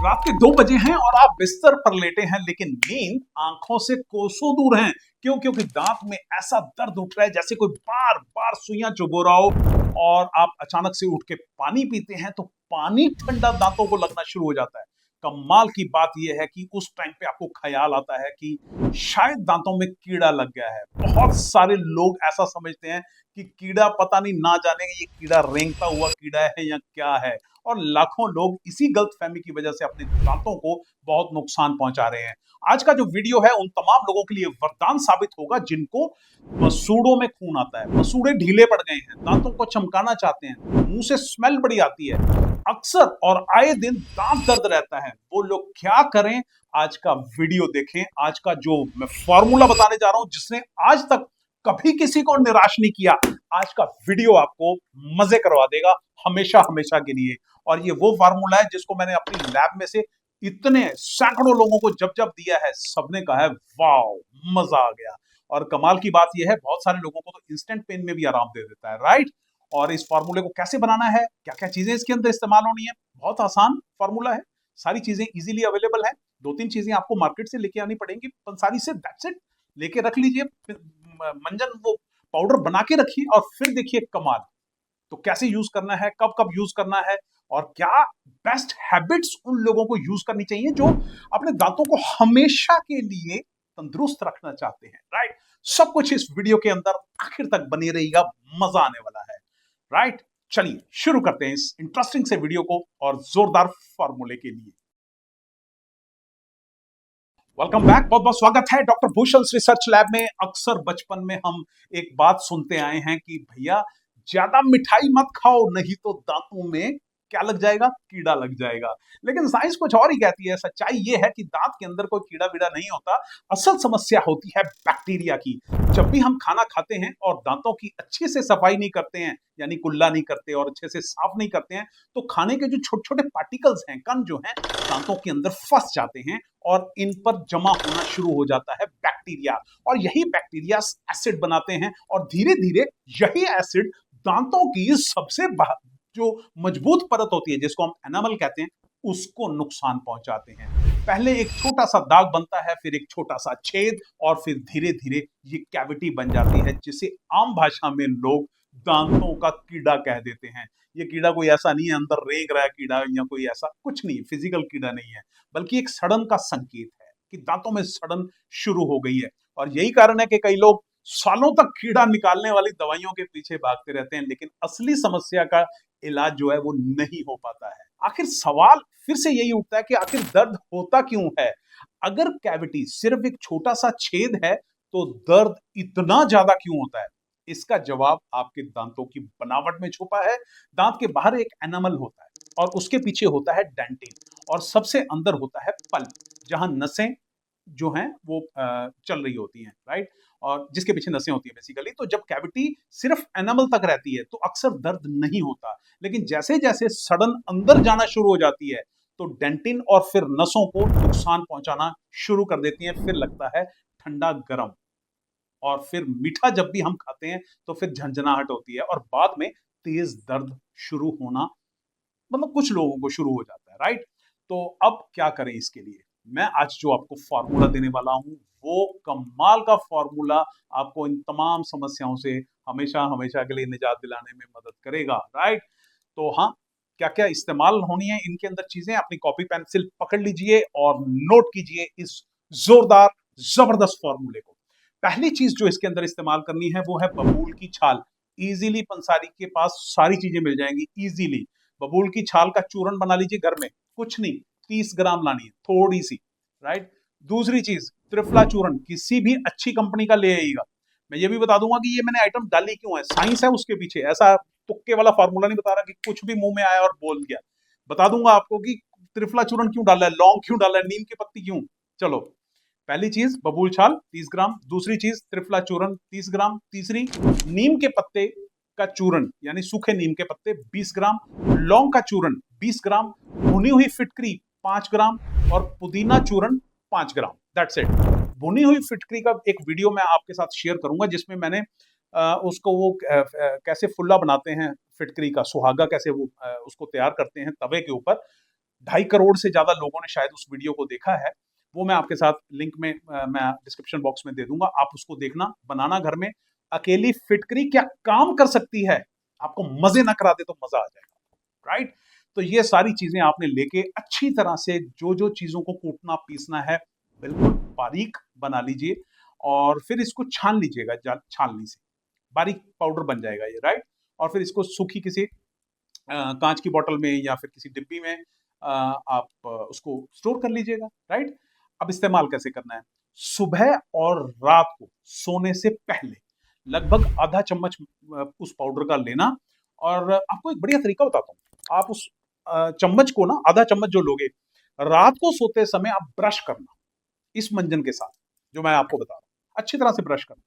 रात के 2 बजे हैं और आप बिस्तर पर लेटे हैं, लेकिन नींद आंखों से कोसों दूर है। क्यों? क्योंकि दांत में ऐसा दर्द उठ रहा है जैसे कोई बार बार सुइयां चुभो रहा हो। और आप अचानक से उठ के पानी पीते हैं तो पानी ठंडा दांतों को लगना शुरू हो जाता है। कमाल की बात यह है कि उस टाइम पे आपको ख्याल आता है कि शायद दांतों में कीड़ा लग गया है। बहुत सारे लोग ऐसा समझते हैं कि कीड़ा पता नहीं, ना जाने ये कीड़ा रेंगता हुआ कीड़ा है या क्या है। और लाखों लोग इसी गलतफहमी की वजह से अपने दांतों को बहुत नुकसान पहुंचा रहे हैं। आज का जो वीडियो है उन तमाम लोगों के लिए वरदान साबित होगा जिनको मसूड़ों में खून आता है, मसूड़े ढीले पड़ गए हैं, दांतों को चमकाना चाहते हैं, मुंह से स्मेल बड़ी आती है, अक्सर और आए दिन दांत दर्द रहता है। वो लोग क्या करें? आज का वीडियो देखें। आज का जो मैं फॉर्मूला बताने जा रहा हूं जिसने आज तक कभी किसी को निराश नहीं किया, आज का वीडियो आपको मजे करवा देगा हमेशा हमेशा के लिए। और ये वो फार्मूला है जिसको मैंने अपनी लैब में से इतने सैकड़ों लोगों को जब जब दिया है, सबने कहा है वाओ, मजा आ गया। और कमाल की बात यह है, बहुत सारे लोगों को तो इंस्टेंट पेन में भी आराम दे देता है, राइट। और इस फार्मूले को कैसे बनाना है, क्या क्या चीजें इसके अंदर इस्तेमाल होनी है, बहुत आसान फार्मूला है। सारी चीजें इजीली अवेलेबल है। 2-3 चीजें आपको मार्केट से लेके आनी पड़ेंगी, पंसारी से, दैट्स इट। लेके रख लीजिए, मंजन वो पाउडर बना के रखिए और फिर देखिए कमाल। तो कैसे यूज करना है, कब कब यूज करना है, और क्या बेस्ट हैबिट्स उन लोगों को यूज करनी चाहिए जो अपने दांतों को हमेशा के लिए तंदुरुस्त रखना चाहते हैं, राइट। सब कुछ इस वीडियो के अंदर आखिर तक बने रहेगा, मजा आने वाला है, राइट। चलिए शुरू करते हैं इस इंटरेस्टिंग से वीडियो को और जोरदार फॉर्मूले के लिए। वेलकम बैक, बहुत बहुत स्वागत है डॉक्टर भूषण रिसर्च लैब में। अक्सर बचपन में हम एक बात सुनते आए हैं कि भैया ज्यादा मिठाई मत खाओ, नहीं तो दांतों में क्या लग जाएगा? कीड़ा लग जाएगा। लेकिन साइंस कुछ और ही कहती है। सच्चाई ये है कि दांत के अंदर कोई कीड़ा बीड़ा नहीं होता। असल समस्या होती है बैक्टीरिया की। जब भी हम खाना खाते हैं और दांतों की अच्छे से सफाई नहीं करते हैं, यानी कुल्ला नहीं करते और अच्छे से साफ नहीं करते हैं, तो खाने के जो छोटे छोटे पार्टिकल्स हैं, कण जो हैं, दांतों के अंदर फंस जाते हैं और इन पर जमा होना शुरू हो जाता है बैक्टीरिया। और यही बैक्टीरिया एसिड बनाते हैं और धीरे धीरे यही एसिड दांतों की सबसे जो मजबूत परत होती है, जिसको हम एनामल कहते हैं, उसको नुकसान पहुंचाते हैं। पहले एक छोटा सा दाग बनता है, फिर एक छोटा सा छेद, और फिर धीरे धीरे ये कैविटी बन जाती है, जिसे आम भाषा में लोग दांतों का कीड़ा कह देते हैं। ये कीड़ा कोई ऐसा नहीं है अंदर रेंग रहा है कीड़ा, या कोई ऐसा कुछ नहीं, फिजिकल कीड़ा नहीं है, बल्कि एक सड़न का संकेत है कि दांतों में सड़न शुरू हो गई है। और यही कारण है कि कई लोग सालों तक कीड़ा निकालने वाली दवाइयों के पीछे भागते रहते हैं, लेकिन असली समस्या का इलाज जो है वो नहीं हो पाता है। आखिर सवाल फिर से यही उठता है कि आखिर दर्द होता क्यों है? अगर कैविटी सिर्फ एक छोटा सा छेद है तो दर्द इतना ज्यादा क्यों होता है? इसका जवाब आपके दांतों की बनावट में छुपा है। दांत के बाहर एक एनामल होता है और उसके पीछे होता है डेंटिन, और सबसे अंदर होता है पल्प, जहां नसें जो हैं वो चल रही होती हैं, राइट। और जिसके पीछे नसें होती हैं बेसिकली। तो जब कैविटी सिर्फ एनामल तक रहती है तो अक्सर दर्द नहीं होता, लेकिन जैसे जैसे सड़न अंदर जाना शुरू हो जाती है तो डेंटिन और फिर नसों को नुकसान पहुंचाना शुरू कर देती है। फिर लगता है ठंडा गर्म, और फिर मीठा जब भी हम खाते हैं तो फिर झंझनाहट होती है, और बाद में तेज दर्द शुरू होना, मतलब कुछ लोगों को शुरू हो जाता है, राइट। तो अब क्या करें इसके लिए? मैं आज जो आपको फॉर्मूला देने वाला हूं वो कमाल का फॉर्मूला आपको इन तमाम समस्याओं से हमेशा हमेशा के लिए निजात दिलाने में मदद करेगा, राइट। तो हाँ, क्या क्या इस्तेमाल होनी है इनके अंदर चीजें, अपनी कॉपी पेंसिल पकड़ लीजिए और नोट कीजिए इस जोरदार जबरदस्त फॉर्मूले को। पहली चीज जो इसके अंदर इस्तेमाल करनी है वो है बबूल की छाल। इजीली पंसारी के पास सारी चीजें मिल जाएंगी इजीली। बबूल की छाल का चूर्ण बना लीजिए घर में, कुछ नहीं, 30 ग्राम लानी है, थोड़ी सी, राइट। दूसरी चीज, त्रिफला चूर्ण किसी भी अच्छी कंपनी का ले आइएगा। मैं ये भी बता दूंगा कि ये मैंने आइटम डाली क्यों है, साइंस है उसके पीछे। ऐसा तुक्के वाला फार्मूला नहीं बता रहा कि कुछ भी मुंह में आया और बोल दिया। बता दूंगा आपको कि त्रिफला चूर्ण क्यों डाला है, लौंग क्यों डाला है, नीम की पत्ती क्यों। चलो, पहली चीज बबूल छाल 30 ग्राम, दूसरी चीज त्रिफला चूर्ण 30 ग्राम, तीसरी नीम के पत्ते का चूर्ण यानी सूखे नीम के पत्ते 20 ग्राम, लौंग का चूर्ण 20 ग्राम, भुनी हुई फिटकरी 5 ग्राम, और पुदीना चूर्ण 5 ग्राम। That's it. भुनी हुई फिटकरी का एक वीडियो मैं आपके साथ शेयर करूंगा जिसमें मैंने उसको वो कैसे फुल्ला बनाते हैं फिटकरी का, सुहागा कैसे वो उसको तैयार करते हैं तवे के ऊपर, 2.5 करोड़ से ज्यादा लोगों ने शायद उस वीडियो को देखा है। वो मैं आपके साथ लिंक में मैं डिस्क्रिप्शन बॉक्स में दे दूंगा, आप उसको देखना। बनाना घर में अकेली फिटकरी क्या काम कर सकती है, आपको मजे ना करा दे तो मजा आ जाएगा, राइट। तो ये सारी चीजें आपने लेके अच्छी तरह से जो जो चीजों को कूटना पीसना है बिल्कुल बारीक बना लीजिए, और फिर इसको छान लीजिएगा छाननी से बारीक पाउडर बन जाएगा ये, राइट। और फिर इसको सूखी किसी कांच की बोतल में या फिर किसी डिब्बी में आप उसको स्टोर कर लीजिएगा, राइट। अब इस्तेमाल कैसे करना है, सुबह और रात को सोने से पहले लगभग आधा चम्मच उस पाउडर का लेना। और आपको एक बढ़िया तरीका बताता हूँ, आप उस चम्मच को ना, आधा चम्मच जो लोगे, रात को सोते समय आप ब्रश करना इस मंजन के साथ जो मैं आपको बता रहा हूँ, अच्छी तरह से ब्रश करना,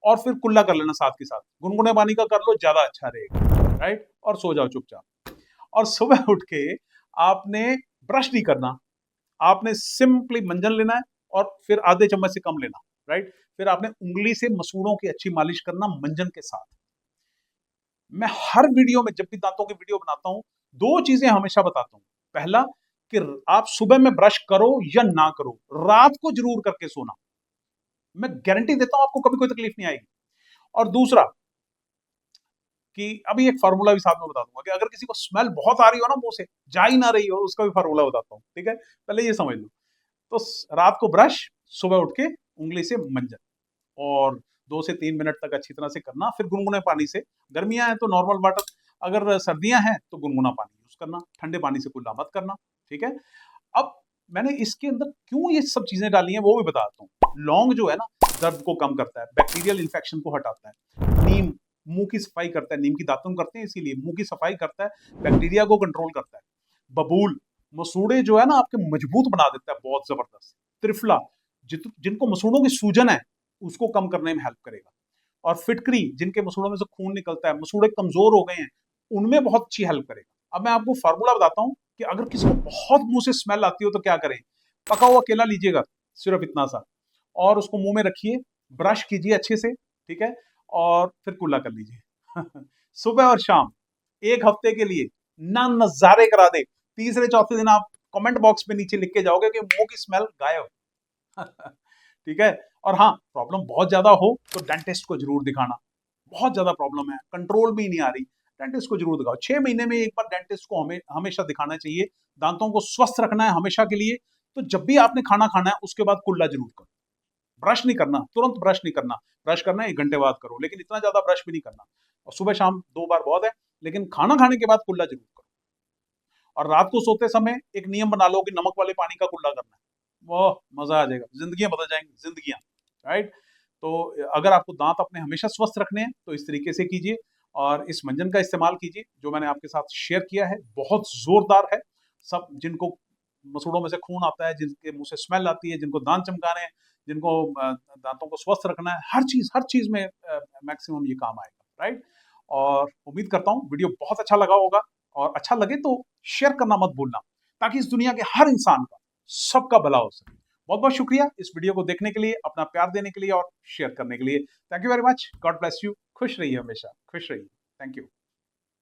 और फिर कुल्ला कर लेना साथ के साथ, गुनगुने पानी का कर लो, ज्यादा अच्छा रहेगा, राइट। और सो जाओ चुपचाप। और सुबह उठ के आपने ब्रश नहीं करना, आपने सिंपली मंजन लेना है और फिर आधे चम्मच से कम लेना, राइट। फिर आपने उंगली से मसूड़ों की अच्छी मालिश करना मंजन के साथ। मैं हर वीडियो में जब भी दांतों की वीडियो बनाता हूं, दो चीजें हमेशा बताता हूं। पहला कि आप सुबह में ब्रश करो या ना करो, रात को जरूर करके सोना, मैं गारंटी देता हूं आपको कभी कोई तकलीफ नहीं आएगी। और दूसरा कि अभी एक फार्मूला भी साथ में बता दूंगा कि अगर किसी को स्मेल बहुत आ रही हो ना, मुंह से जा ही ना रही हो, उसका भी फार्मूला बताता हूँ, ठीक है। पहले ये समझ लो। तो रात को ब्रश, सुबह उठ के उंगली से मंजन, और 2 से 3 मिनट तक अच्छी तरह से करना। फिर गुनगुने पानी से, गर्मियां हैं तो नॉर्मल वाटर, अगर सर्दियां हैं तो गुनगुना पानी यूज करना, ठंडे पानी से कुल्ला मत करना, ठीक है। अब मैंने इसके अंदर क्यों ये सब चीजें डाली हैं वो भी बताता हूँ। लौंग जो है ना, दर्द को कम करता है, बैक्टीरियल इन्फेक्शन को हटाता है। नीम मुंह की सफाई करता है, नीम की दातुन करते हैं इसीलिए मुंह की सफाई करता है, बैक्टीरिया को कंट्रोल करता है। बबूल, मसूड़े जो है ना आपके मजबूत बना देता है बहुत जबरदस्त। त्रिफला, जिनको मसूड़ों की सूजन है उसको कम करने में हेल्प करेगा। और फिटकरी, जिनके मसूड़ों में से खून निकलता है, मसूड़े कमजोर हो गए हैं, उनमें बहुत अच्छी हेल्प करेगा। अब मैं आपको फार्मूला बताता हूँ कि अगर किसी को बहुत मुंह से स्मेल आती हो तो क्या करें। पका हुआ केला लीजिएगा, सिर्फ इतना सा, और उसको मुंह में रखिए, ब्रश कीजिए अच्छे से, ठीक है, और फिर कुल्ला कर लीजिए सुबह और शाम, 1 हफ्ते के लिए ना नजारे करा दे। तीसरे चौथे दिन आप कमेंट बॉक्स में नीचे लिख के जाओगे कि मुंह की स्मेल गायब ठीक है। और हाँ, प्रॉब्लम बहुत ज्यादा हो तो डेंटिस्ट को जरूर दिखाना। बहुत ज्यादा प्रॉब्लम है, कंट्रोल में ही नहीं आ रही, डेंटिस्ट को जरूर दिखाओ। 6 महीने में एक बार डेंटिस्ट को हमेशा दिखाना चाहिए। दांतों को स्वस्थ रखना है हमेशा के लिए, तो जब भी आपने खाना खाना है उसके बाद कुल्ला जरूर करो। ब्रश नहीं करना, तुरंत ब्रश नहीं करना, ब्रश करना है 1 घंटे बाद करो, लेकिन इतना ज्यादा ब्रश भी नहीं करना। और सुबह शाम 2 बार बहुत है, लेकिन खाना खाने के बाद कुल्ला जरूर करो। और रात को सोते समय एक नियम बना लो कि नमक वाले पानी का कुल्ला करना है, वो मजा आ जाएगा, जिंदगियां बदल जाएंगी, जिंदगियां, राइट। तो अगर आपको दांत अपने हमेशा स्वस्थ रखने हैं तो इस तरीके से कीजिए, और इस मंजन का इस्तेमाल कीजिए जो मैंने आपके साथ शेयर किया है, बहुत जोरदार है। सब जिनको मसूड़ों में से खून आता है, जिनके मुंह से स्मेल आती है, जिनको दांत चमकाने हैं, जिनको दांतों को स्वस्थ रखना है, हर चीज में मैक्सिमम ये काम आएगा, राइट। और उम्मीद करता हूँ वीडियो बहुत अच्छा लगा होगा, और अच्छा लगे तो शेयर करना मत भूलना, ताकि इस दुनिया के हर इंसान का, सबका भला हो सके। बहुत बहुत शुक्रिया इस वीडियो को देखने के लिए, अपना प्यार देने के लिए और शेयर करने के लिए। Thank you very much, God bless you, खुश रहिए, हमेशा खुश रहिए। Thank you.